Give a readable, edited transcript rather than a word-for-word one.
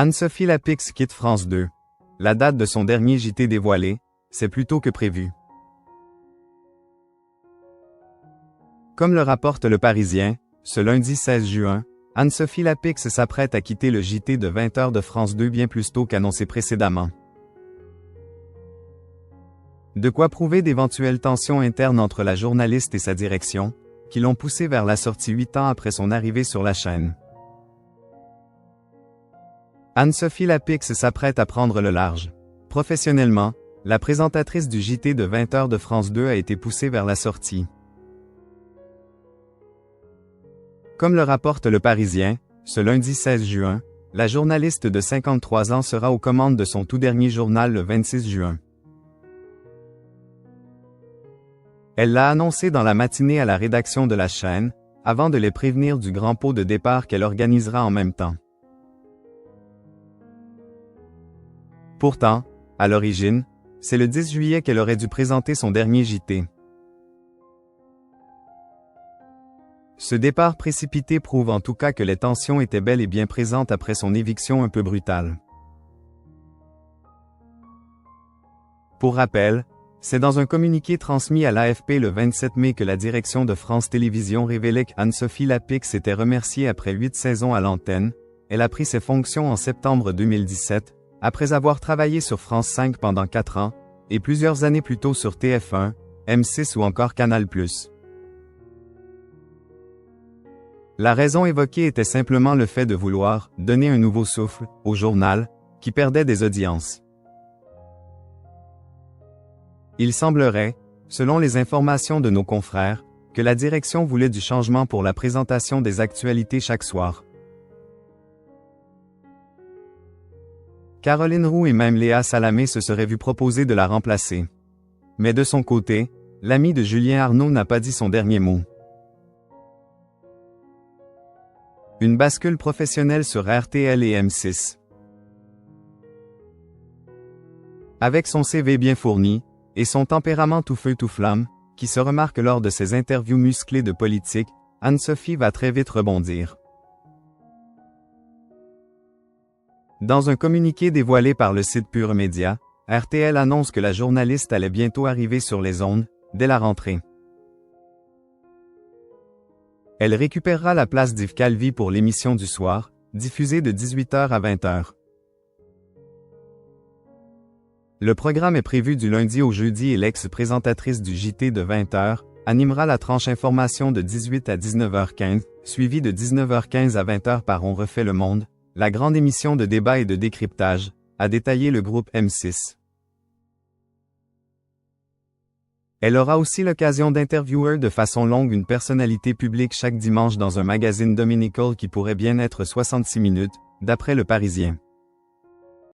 Anne-Sophie Lapix quitte France 2. La date de son dernier JT dévoilée, c'est plus tôt que prévu. Comme le rapporte Le Parisien, ce lundi 16 juin, Anne-Sophie Lapix s'apprête à quitter le JT de 20h de France 2 bien plus tôt qu'annoncé précédemment. De quoi prouver d'éventuelles tensions internes entre la journaliste et sa direction, qui l'ont poussée vers la sortie 8 ans après son arrivée sur la chaîne. Anne-Sophie Lapix s'apprête à prendre le large. Professionnellement, la présentatrice du JT de 20h de France 2 a été poussée vers la sortie. Comme le rapporte Le Parisien, ce lundi 16 juin, la journaliste de 53 ans sera aux commandes de son tout dernier journal le 26 juin. Elle l'a annoncé dans la matinée à la rédaction de la chaîne, avant de les prévenir du grand pot de départ qu'elle organisera en même temps. Pourtant, à l'origine, c'est le 10 juillet qu'elle aurait dû présenter son dernier JT. Ce départ précipité prouve en tout cas que les tensions étaient bel et bien présentes après son éviction un peu brutale. Pour rappel, c'est dans un communiqué transmis à l'AFP le 27 mai que la direction de France Télévisions révélait qu'Anne-Sophie Lapix s'était remerciée après 8 saisons à l'antenne. Elle a pris ses fonctions en septembre 2017, après avoir travaillé sur France 5 pendant 4 ans, et plusieurs années plus tôt sur TF1, M6 ou encore Canal+. La raison évoquée était simplement le fait de vouloir donner un nouveau souffle au journal, qui perdait des audiences. Il semblerait, selon les informations de nos confrères, que la direction voulait du changement pour la présentation des actualités chaque soir. Caroline Roux et même Léa Salamé se seraient vues proposer de la remplacer. Mais de son côté, l'ami de Julien Arnaud n'a pas dit son dernier mot. Une bascule professionnelle sur RTL et M6. Avec son CV bien fourni, et son tempérament tout feu tout flamme, qui se remarque lors de ses interviews musclées de politique, Anne-Sophie va très vite rebondir. Dans un communiqué dévoilé par le site Pure Média, RTL annonce que la journaliste allait bientôt arriver sur les ondes, dès la rentrée. Elle récupérera la place d'Yves Calvi pour l'émission du soir, diffusée de 18h à 20h. Le programme est prévu du lundi au jeudi et l'ex-présentatrice du JT de 20h animera la tranche information de 18 à 19h15, suivie de 19h15 à 20h par On refait le monde, la grande émission de débat et de décryptage, a détaillé le groupe M6. Elle aura aussi l'occasion d'interviewer de façon longue une personnalité publique chaque dimanche dans un magazine dominical qui pourrait bien être 66 minutes, d'après Le Parisien.